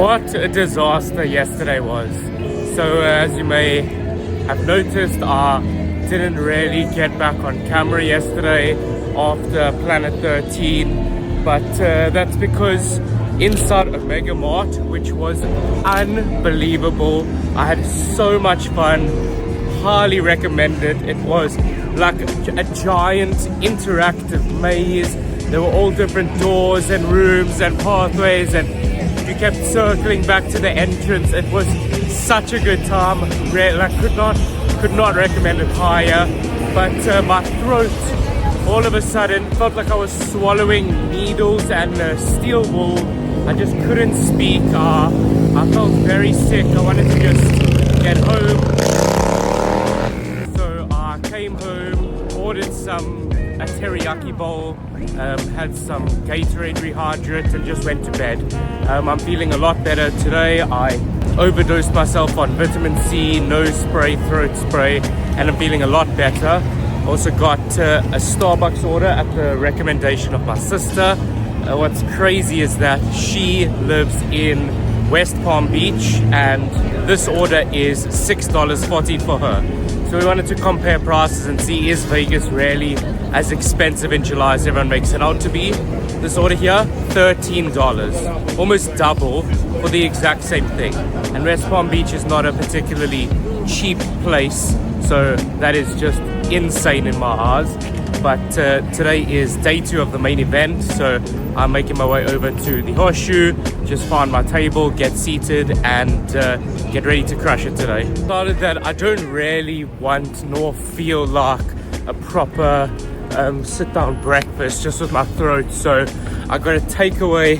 What a disaster yesterday was. So as you may have noticed, I didn't really get back on camera yesterday after Planet 13, but that's because inside of Mega Mart, which was unbelievable, I had so much fun, highly recommend it. It was like a giant interactive maze. There were all different doors and rooms and pathways, and you kept circling back to the entrance. It was such a good time. I could not recommend it higher. But my throat all of a sudden felt like I was swallowing needles and steel wool. I just couldn't speak. I felt very sick. I wanted to just get home. So I came home, ordered a teriyaki bowl, had some Gatorade Rehydrate, and just went to bed. I'm feeling a lot better today. I overdosed myself on vitamin C, nose spray, throat spray, and I'm feeling a lot better. Also got a Starbucks order at the recommendation of my sister. What's crazy is that she lives in West Palm Beach, and this order is $6.40 for her. So we wanted to compare prices and see, is Vegas really as expensive in July as everyone makes it out to be? This order here, $13, almost double for the exact same thing. And West Palm Beach is not a particularly cheap place, so that is just insane in my eyes. But today is day 2 of the main event, so I'm making my way over to the Horseshoe, just find my table, get seated, and get ready to crush it today. Decided that I don't really want nor feel like a proper sit-down breakfast just with my throat, so I got a takeaway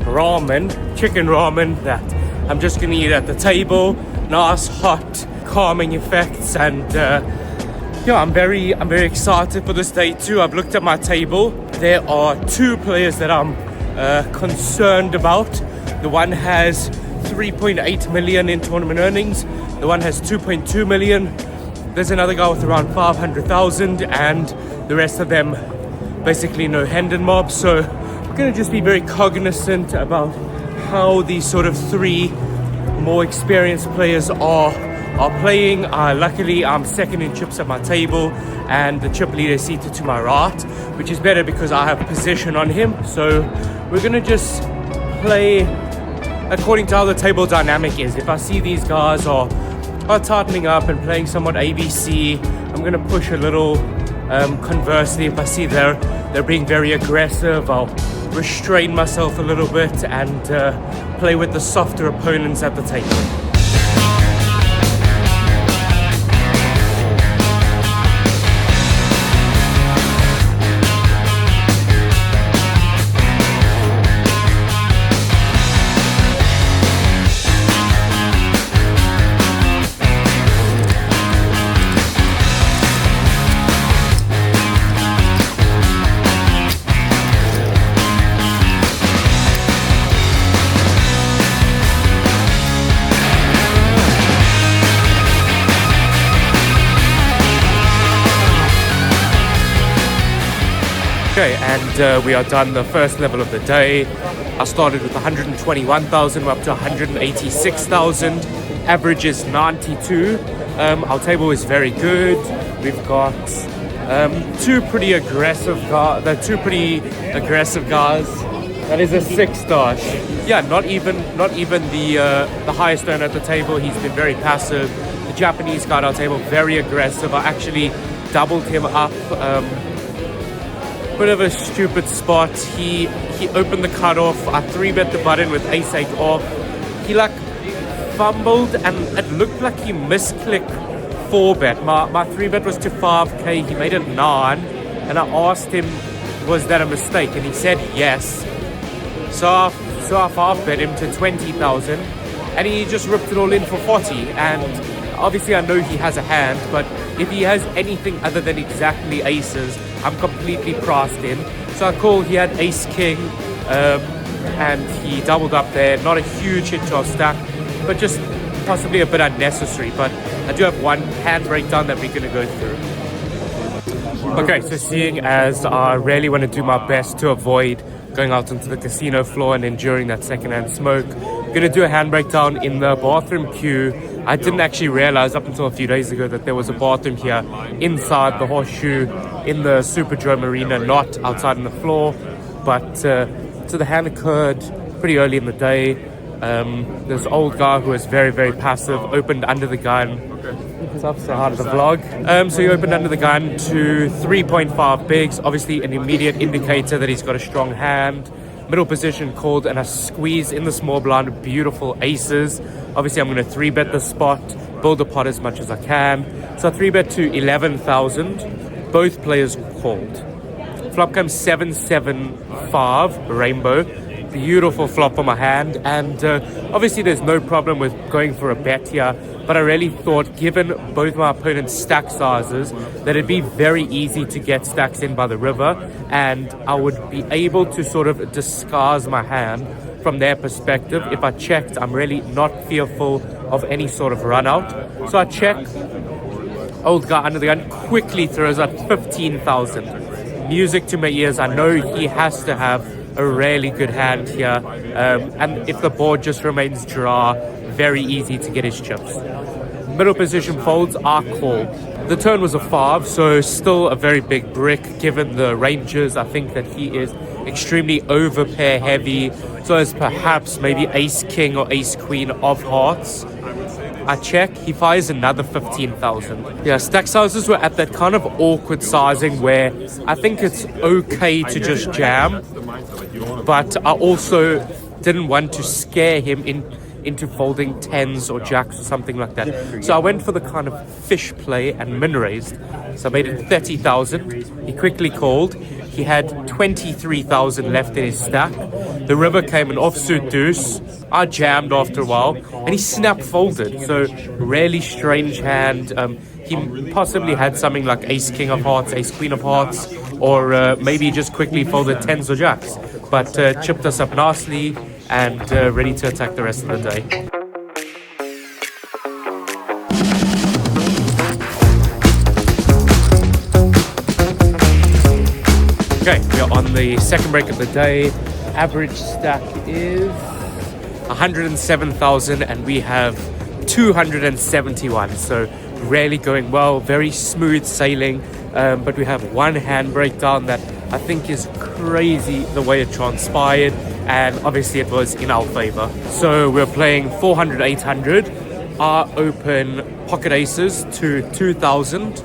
ramen, chicken ramen, that I'm just gonna eat at the table. Nice, hot, calming effects, and yeah, I'm very excited for this day too. I've looked at my table. There are 2 players that I'm concerned about. The one has 3.8 million in tournament earnings. The one has 2.2 million. There's another guy with around 500,000, and the rest of them basically no hand in mob. So we're gonna just be very cognizant about how these sort of 3 more experienced players are playing. Luckily, I'm second in chips at my table, and the chip leader is seated to my right, which is better because I have position on him. So we're gonna just play according to how the table dynamic is. If I see these guys are tightening up and playing somewhat ABC, I'm gonna push a little. Conversely, if I see they're being very aggressive, I'll restrain myself a little bit and play with the softer opponents at the table. Okay, and we are done the first level of the day. I started with 121,000, we're up to 186,000. Average is 92. Our table is very good. We've got 2 pretty aggressive guys. That is a 6-dash. Yeah, not even the highest earner at the table. He's been very passive. The Japanese guy at our table, very aggressive. I actually doubled him up. Bit of a stupid spot. He opened the cutoff. I 3-bet the button with ace-8 off. He fumbled, and it looked like he misclicked 4-bet. My 3-bet was to 5k. He made it 9, and I asked him, was that a mistake? And he said yes. So I 5-bet him to 20,000, and he just ripped it all in for 40. And obviously I know he has a hand, but if he has anything other than exactly aces, I'm completely priced in. So I called, he had ace-king, and he doubled up there. Not a huge hit to our stack, but just possibly a bit unnecessary. But I do have one hand breakdown that we're going to go through. Okay, so seeing as I really want to do my best to avoid going out onto the casino floor and enduring that secondhand smoke, Gonna do a hand breakdown in the bathroom queue. I didn't actually realize up until a few days ago that there was a bathroom here inside the horseshoe in the Superdrome arena, not outside on the floor. But so the hand occurred pretty early in the day. This old guy who was very, very passive opened under the gun. What's up? Say hi to the vlog. So he opened under the gun to 3.5 bigs, obviously an immediate indicator that he's got a strong hand. Middle position called and a squeeze in the small blind, beautiful aces. Obviously I'm going to 3-bet the spot, build a pot as much as I can. So I 3-bet to 11,000, both players called. Flop comes 7-7-5, rainbow. Beautiful flop on my hand, and obviously there's no problem with going for a bet here, but I really thought, given both my opponent's stack sizes, that it'd be very easy to get stacks in by the river, and I would be able to sort of disguise my hand from their perspective. If I checked, I'm really not fearful of any sort of run out. So I check, old guy under the gun quickly throws out 15,000. Music to my ears. I know he has to have a really good hand here, and if the board just remains dry, very easy to get his chips. Middle position folds, I call. The turn was a 5, so still a very big brick given the ranges. I think that he is extremely overpair heavy, so as perhaps maybe ace king or ace queen of hearts. I check, he fires another 15,000. Yeah, stack sizes were at that kind of awkward sizing where I think it's okay to just jam, but I also didn't want to scare him into folding 10s or jacks or something like that. So I went for the kind of fish play and min raised. So I made it 30,000. He quickly called. He had 23,000 left in his stack. The river came an offsuit deuce. I jammed after a while, and he snap folded. So really strange hand. He possibly had something like ace king of hearts, ace queen of hearts, or maybe just quickly folded 10s or jacks. But chipped us up nicely and ready to attack the rest of the day. Okay, we are on the second break of the day. Average stack is 107,000 and we have 271. So really going well, very smooth sailing. But we have one hand breakdown that I think is crazy the way it transpired. And obviously it was in our favor. So we're playing 400, 800. I open pocket aces to 2,000.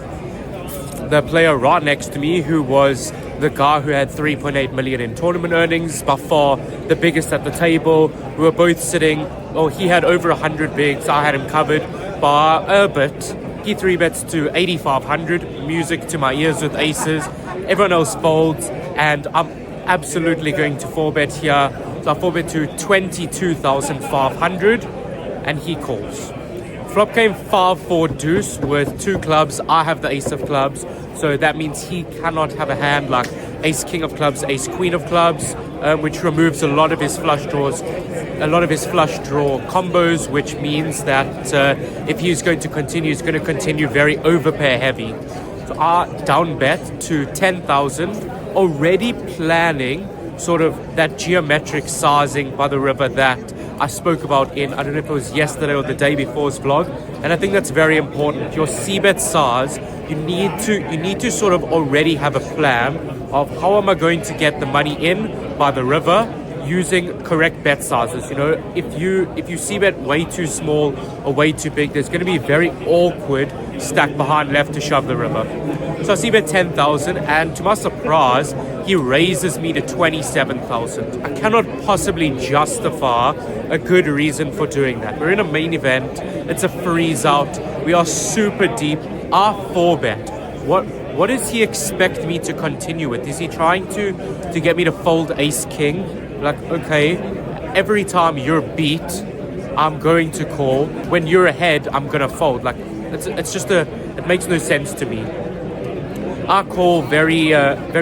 The player right next to me, who was the guy who had 3.8 million in tournament earnings, by far the biggest at the table. We were both sitting, well, he had over 100 bigs, I had him covered by a bit. He 3-bets to 8,500, music to my ears with aces. Everyone else folds, and I'm absolutely going to 4-bet here. So I 4-bet to 22,500, and he calls. Flop came 5-4 deuce with 2 clubs. I have the ace of clubs, so that means he cannot have a hand like ace king of clubs, ace queen of clubs, which removes a lot of his flush draws, a lot of his flush draw combos, which means that if he's going to continue, he's going to continue very overpair heavy. So I down bet to 10,000, already planning sort of that geometric sizing by the river that I spoke about in, I don't know if it was yesterday or the day before's vlog, and I think that's very important. Your c-bet size, you need to sort of already have a plan of how am I going to get the money in by the river using correct bet sizes. You know, if you c-bet way too small or way too big, there's going to be a very awkward stack behind left to shove the river. So I c-bet 10,000, and to my surprise, he raises me to 27,000. I cannot possibly justify a good reason for doing that. We're in a main event. It's a freeze out. We are super deep. I 4-bet. What does he expect me to continue with? Is he trying to get me to fold ace king? Like, okay, every time you're beat, I'm going to call. When you're ahead, I'm gonna fold. Like, it makes no sense to me. I call, very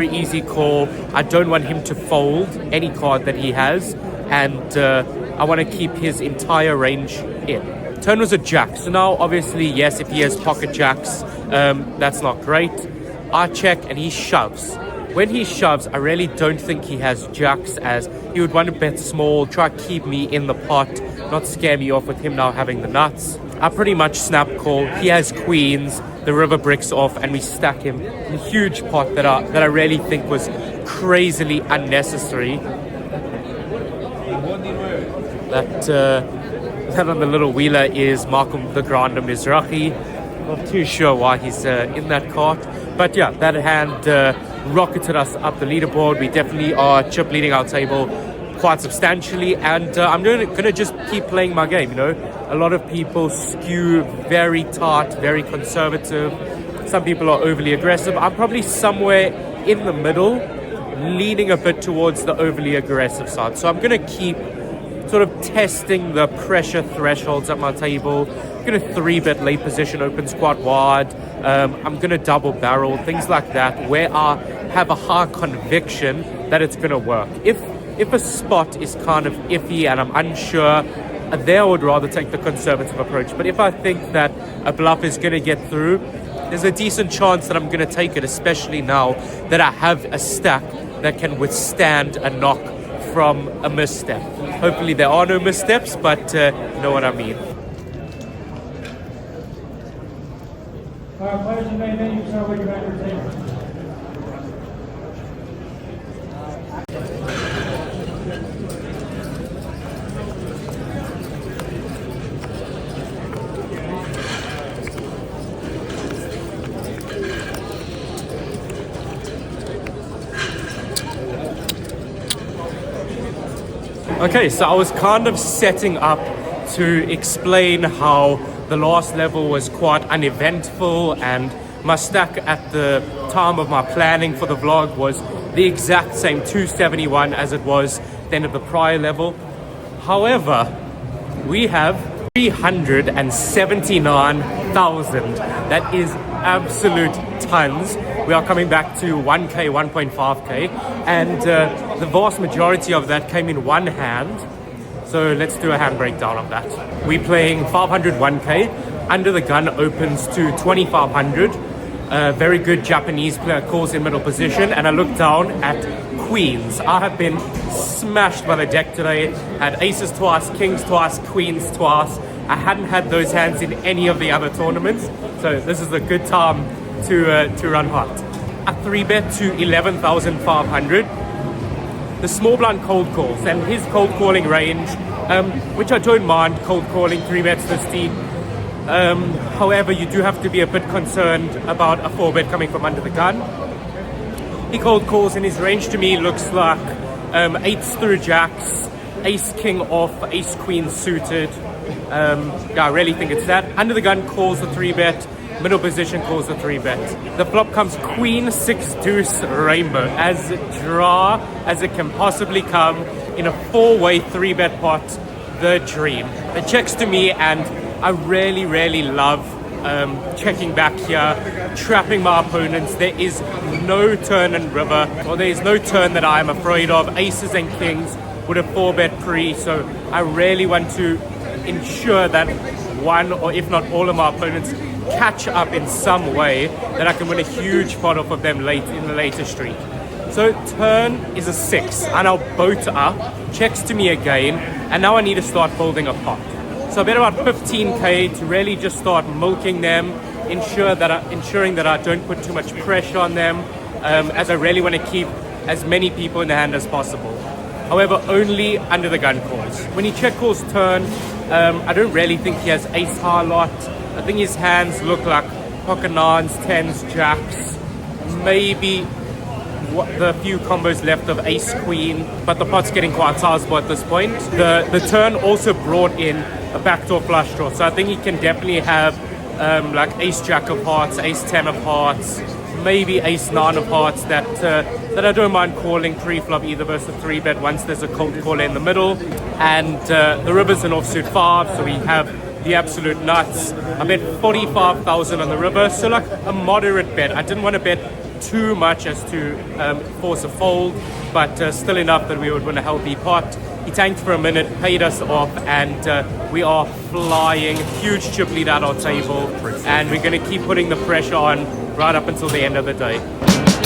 easy call. I don't want him to fold any card that he has, and I want to keep his entire range in. Turn was a jack, so now obviously, yes, if he has pocket jacks, that's not great. I check and he shoves. when he shoves, I really don't think he has jacks, as he would want to bet small, try to keep me in the pot, not scare me off with him now having the nuts. I pretty much snap call. He has queens, the river bricks off, and we stack him in a huge pot that I really think was crazily unnecessary. That on the little wheeler is Malcolm the Grande Mizrahi. Not too sure why he's in that cart. But yeah, that hand rocketed us up the leaderboard. We definitely are chip leading our table quite substantially, and I'm gonna just keep playing my game. You know, a lot of people skew very tight, very conservative. Some people are overly aggressive. I'm probably somewhere in the middle, leaning a bit towards the overly aggressive side. So I'm gonna keep sort of testing the pressure thresholds at my table. I'm gonna 3-bet late position opens quite wide. I'm gonna double barrel, things like that, where I have a high conviction that it's gonna work. If a spot is kind of iffy and I'm unsure, there I would rather take the conservative approach. But if I think that a bluff is gonna get through, there's a decent chance that I'm gonna take it, especially now that I have a stack that can withstand a knock from a misstep. Hopefully there are no missteps, but you know what I mean. Players in main event, you start with your entertainment. Okay, so I was kind of setting up to explain how the last level was quite uneventful, and my stack at the time of my planning for the vlog was the exact same 271 as it was the end of the prior level. However, we have 379,000. That is absolute tons. We are coming back to 1k, 1.5k, and the vast majority of that came in one hand. So let's do a hand breakdown of that. We're playing 500 1k. Under the gun opens to 2500. Very good Japanese player calls in middle position, and I look down at queens. I have been smashed by the deck today. Had aces twice, kings twice, queens twice. I hadn't had those hands in any of the other tournaments, so this is a good time to run hot. A 3-bet to 11,500. The small blind cold calls, and his cold calling range, which I don't mind, cold calling 3-bets this deep. However, you do have to be a bit concerned about a 4-bet coming from under the gun. He cold calls, and his range to me looks like 8s through jacks, ace king off, ace queen suited. Yeah, I really think it's that. Under the gun calls the 3-bet. Middle position calls the 3-bet. The flop comes queen 6 deuce rainbow, as dry as it can possibly come in a 4-way 3-bet pot. The dream. It checks to me, and I really love checking back here, trapping my opponents. There is no turn in river, or there is no turn that I am afraid of. Aces and kings would have 4-bet pre, so I really want to ensure that one, or if not all, of my opponents catch up in some way, that I can win a huge pot off of them late in the later street. So turn is a 6, and I'll boat up, checks to me again, and now I need to start folding a pot. So I bet about 15k to really just start milking them, ensuring that I don't put too much pressure on them, as I really want to keep as many people in the hand as possible. However, only under the gun calls. When he check calls turn, I don't really think he has ace high lot. I think his hands look like pocket 9s, 10s, jacks, maybe the few combos left of ace queen, but the pot's getting quite sizable at this point. The turn also brought in a backdoor flush draw, so I think he can definitely have like ace jack of hearts, ace 10 of hearts, maybe ace 9 of hearts that I don't mind calling pre-flop either versus a 3-bet once there's a cold call in the middle. And the river's an offsuit 5, so we have the absolute nuts. I bet 45,000 on the river, so like a moderate bet. I didn't want to bet too much as to force a fold, but still enough that we would win a healthy pot. He tanked for a minute, paid us off, and we are flying. Huge chip lead at our table, and we're going to keep putting the pressure on right up until the end of the day.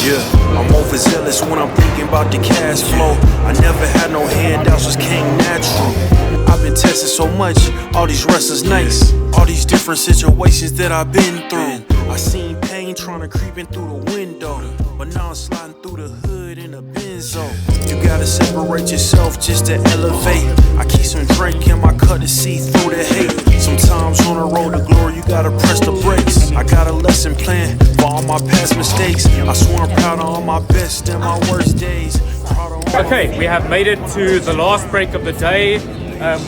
Yeah, I'm overzealous when I'm thinking about the cash flow. I never had no handouts, just came natural. I've been tested so much, all these wrestlers nice. All these different situations that I've been through. I seen pain trying to creep in through the window, but now I'm sliding through the hood in a Benzo. You gotta separate yourself just to elevate. I keep some drink in my cup to see through the hate. Sometimes on the road to glory, you gotta press the brakes. I got a lesson plan for all my past mistakes. I swear I'm proud of all my best and my worst days. Okay, we have made it to the last break of the day.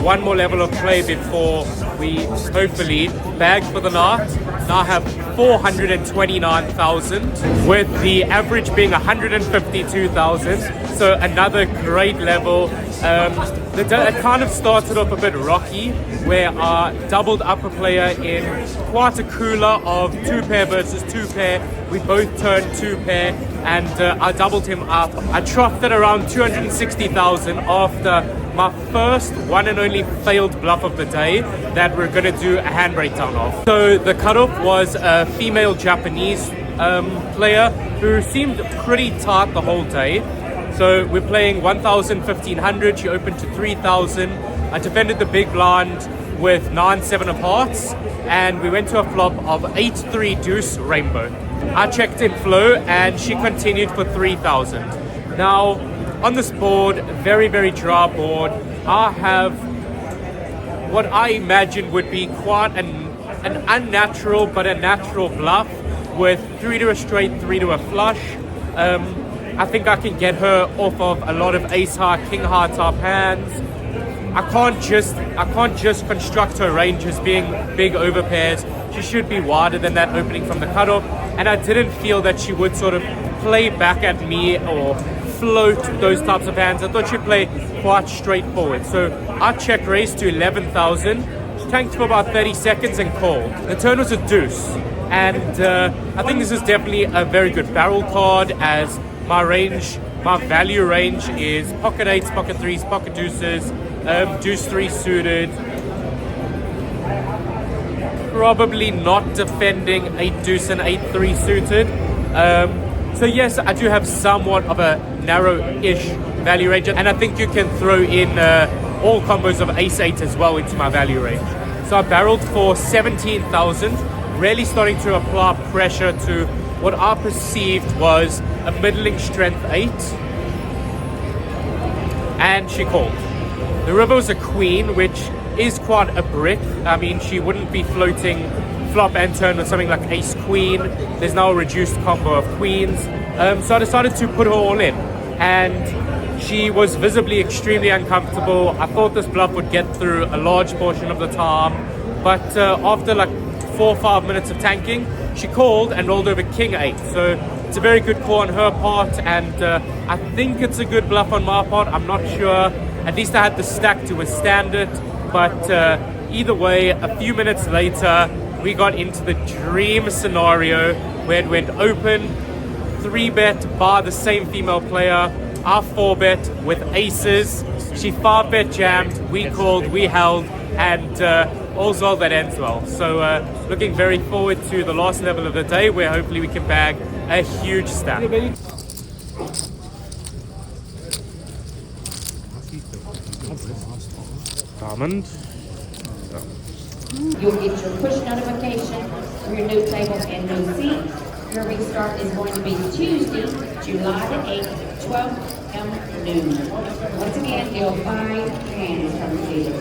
One more level of play before we hopefully bag for the night. Now have 429,000 with the average being 152,000. So another great level. The day it kind of started off a bit rocky, where I doubled up a player in quite a cooler of 2-pair versus 2-pair. We both turned 2-pair, and I doubled him up. I troughed at around 260,000 after my first one and only failed bluff of the day that we're going to do a hand breakdown of. So the cutoff was a female Japanese player who seemed pretty tight the whole day. So we're playing 1,000, 1,500. She opened to 3,000. I defended the big blind with 9-7 of hearts, and we went to a flop of 8-3 deuce rainbow. I checked in flow, and she continued for 3,000. Now, on this board, very, very dry board, I have what I imagine would be quite an unnatural but a natural bluff with 3 to a straight, 3 to a flush. I think I can get her off of a lot of ace high, king high type hands. I can't just construct her range as being big over pairs. She should be wider than that opening from the cutoff, and I didn't feel that she would sort of play back at me or float those types of hands. I thought she'd play quite straightforward. So I check raised to 11,000, tanked for about 30 seconds and called. The turn was a deuce, and I think this is definitely a very good barrel card, as my value range is pocket 8s, pocket 3s, pocket deuces, deuce 3 suited. Probably not defending 8 deuce and 8-3 suited. So yes, I do have somewhat of a narrow-ish value range, and I think you can throw in all combos of ace-8 as well into my value range. So I barreled for 17,000, really starting to apply pressure to what I perceived was a middling strength 8, and she called. The river was a queen, which is quite a brick. I mean, she wouldn't be floating flop and turn with something like ace queen. There's now a reduced combo of queens. So I decided to put her all in, and she was visibly extremely uncomfortable. I thought this bluff would get through a large portion of the time, but after like 4 or 5 minutes of tanking, she called and rolled over king 8. So it's a very good call on her part, and I think it's a good bluff on my part. I'm not sure. At least I had the stack to withstand it. But either way, a few minutes later, we got into the dream scenario where it went open, 3-bet by the same female player. I 4-bet with aces. She 5-bet jammed. We called, we held, and all's well that ends well. So looking very forward to the last level of the day, where hopefully we can bag a huge stack. Diamond. You'll get your push notification for your new table and new seat. Your restart is going to be Tuesday, July the 8th, 12 p.m. noon. Once again, you'll find hands from the table.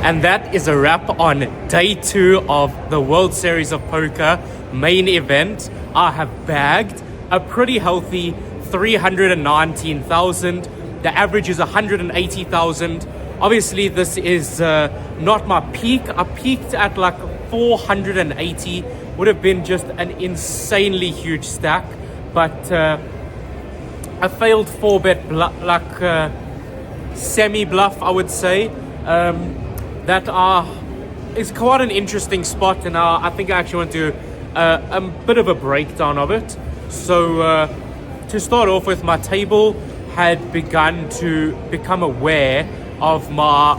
And that is a wrap on day 2 of the World Series of Poker main event. I have bagged a pretty healthy 319,000. The average is 180,000. Obviously, this is not my peak. I peaked at like 480. Would have been just an insanely huge stack. But a failed 4-bet semi-bluff, I would say. That is quite an interesting spot, and I think I actually want to do a bit of a breakdown of it. So to start off with, my table had begun to become aware of my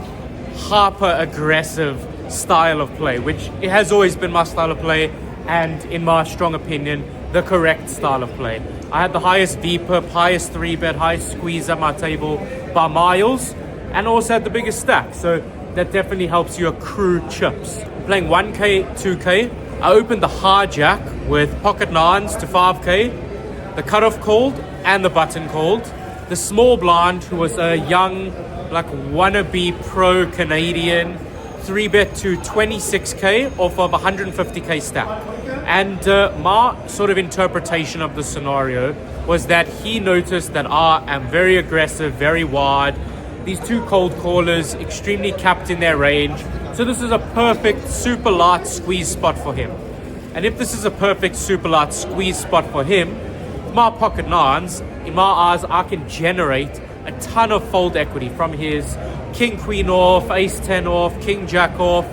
hyper aggressive style of play, which it has always been my style of play, and in my strong opinion, the correct style of play. I had the highest VPIP, highest 3-bet, highest squeeze at my table by miles, and also had the biggest stack, so that definitely helps you accrue chips. Playing 1K, 2K, I opened the hijack with pocket nines to 5K, the cutoff called and the button called. The small blind, who was a young, like wannabe pro Canadian, 3-bet to 26K off of 150K stack. And my sort of interpretation of the scenario was that he noticed that I am very aggressive, very wide. These two cold callers, extremely capped in their range. So this is a perfect super light squeeze spot for him. And if this is a perfect super light squeeze spot for him, my pocket nines, in my eyes, I can generate a ton of fold equity from his king queen off, ace 10 off, king jack off,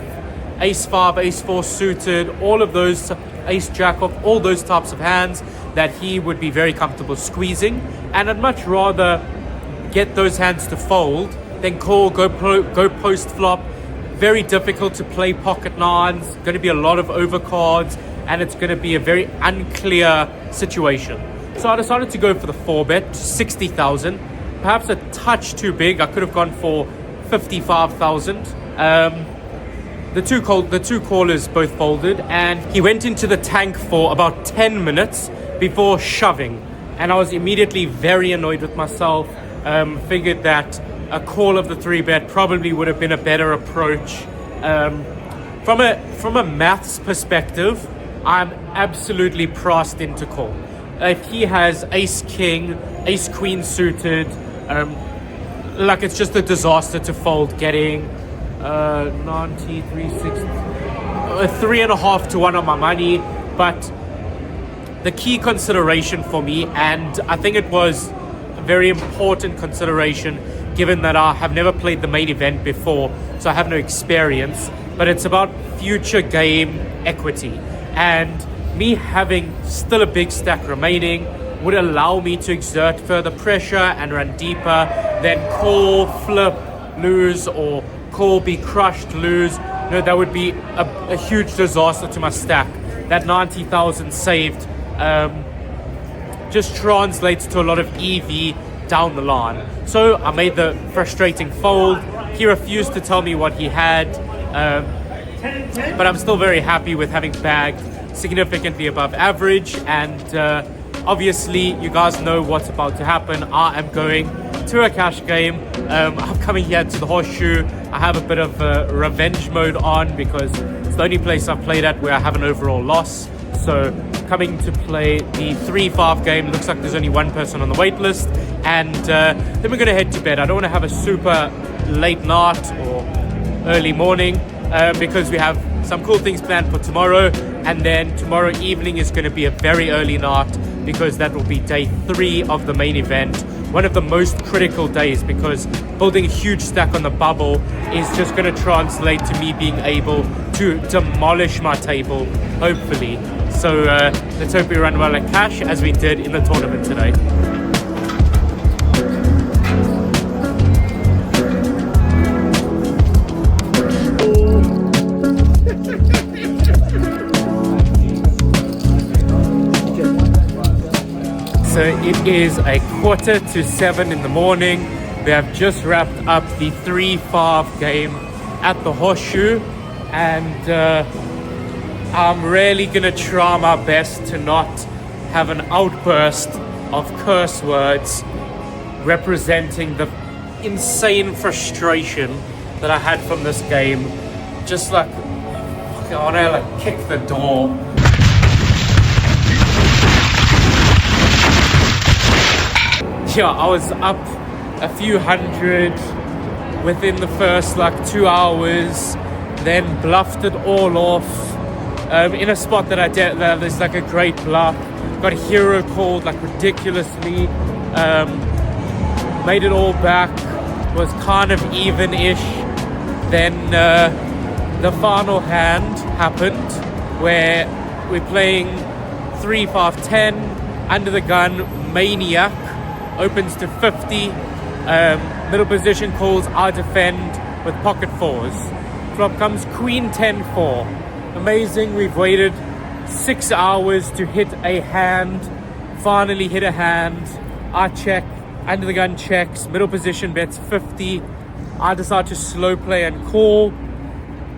ace 5, ace 4 suited, all of those, ace jack off, all those types of hands that he would be very comfortable squeezing. And I'd much rather get those hands to fold than call, go post flop. Very difficult to play pocket nines, going to be a lot of overcards, and it's going to be a very unclear situation. So I decided to go for the 4-bet, 60,000. Perhaps a touch too big. I could have gone for 55,000. The two callers both folded, and he went into the tank for about 10 minutes before shoving. And I was immediately very annoyed with myself. Figured that a call of the 3-bet probably would have been a better approach. From a maths perspective, I'm absolutely priced into call. If he has ace king, ace queen suited, like it's just a disaster to fold, getting 93, 60, 3.5 to 1 on my money. But the key consideration for me, and I think it was a very important consideration given that I have never played the main event before, so I have no experience, but it's about future game equity. And me having still a big stack remaining would allow me to exert further pressure and run deeper than call, flip, lose, or call, be crushed, lose. No, that would be a huge disaster to my stack. That 90,000 saved just translates to a lot of EV down the line. So I made the frustrating fold. He refused to tell me what he had, but I'm still very happy with having bagged significantly above average. And obviously you guys know what's about to happen. I am going to a cash game. I'm coming here to the Horseshoe. I have a bit of revenge mode on because it's the only place I've played at where I have an overall loss. So coming to play the 3-5 game. Looks like there's only one person on the wait list, and then we're going to head to bed. I don't want to have a super late night or early morning because we have some cool things planned for tomorrow, and then tomorrow evening is going to be a very early night because that will be day 3 of the main event. One of the most critical days, because building a huge stack on the bubble is just going to translate to me being able to demolish my table, hopefully. So let's hope we run well at cash as we did in the tournament today. So it is 6:45 in the morning. We have just wrapped up the 3-5 game at the Horseshoe, and I'm really gonna try my best to not have an outburst of curse words representing the insane frustration that I had from this game. Just like, I wanna kick the door. Yeah, I was up a few hundred within the first 2 hours, then bluffed it all off in a spot that I did. There's a great bluff. Got a hero called ridiculously. Made it all back. Was kind of even-ish. Then the final hand happened where we're playing 3-5-10 under the gun maniac. Opens to 50, middle position calls, I defend with pocket 4s. Flop comes Queen 10-4. Amazing. We've waited 6 hours to hit a hand. Finally hit a hand. I check. Under the gun checks. Middle position bets 50. I decide to slow play and call.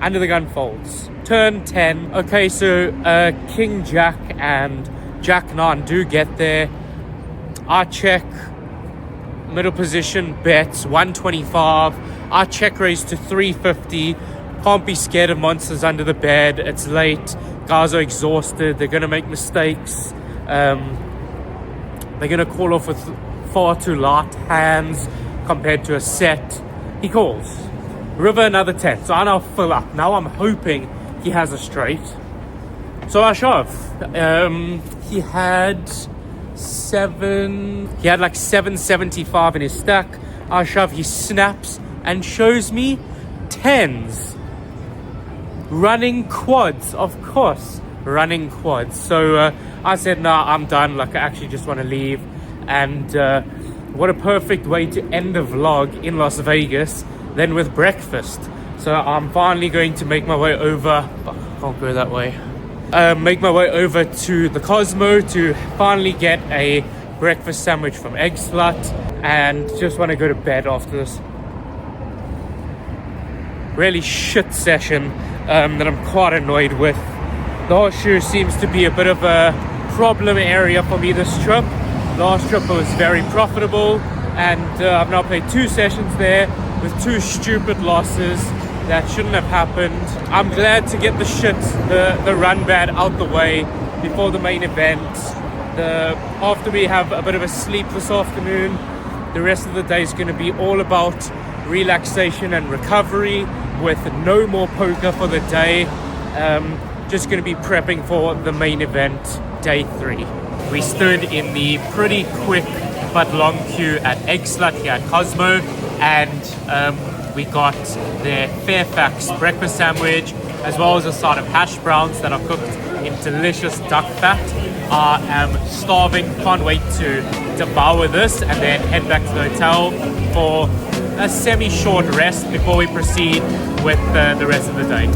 Under the gun folds. Turn 10. Okay, so King Jack and Jack 9 do get there. I check. Middle position bets 125. I check raise to 350. Can't be scared of monsters under the bed. It's late. Guys are exhausted. They're gonna make mistakes. They're gonna call off with far too light hands compared to a set. He calls. River another 10. So I now fill up. Now I'm hoping he has a straight. So I shove. He had like 775 in his stack. I shove. He snaps and shows me 10s. Running quads, of course. Running quads. So I said, nah, I'm done. Like, I actually just want to leave. And what a perfect way to end the vlog in Las Vegas than with breakfast. So I'm finally going to make my way over. Can't go that way. Make my way over to the Cosmo to finally get a breakfast sandwich from Egg Slut, and just want to go to bed after this really shit session that I'm quite annoyed with. The horseshoe seems to be a bit of a problem area for me this trip. Last trip was very profitable, and I've now played 2 sessions there with 2 stupid losses that shouldn't have happened. I'm glad to get the run bad out the way before the main event. After we have a bit of a sleep this afternoon, the rest of the day is going to be all about relaxation and recovery with no more poker for the day. Just going to be prepping for the main event, day 3. We stood in the pretty quick but long queue at Egg Slut here at Cosmo, and we got their Fairfax breakfast sandwich as well as a side of hash browns that are cooked in delicious duck fat. I am starving, can't wait to devour this and then head back to the hotel for a semi-short rest before we proceed with the rest of the day.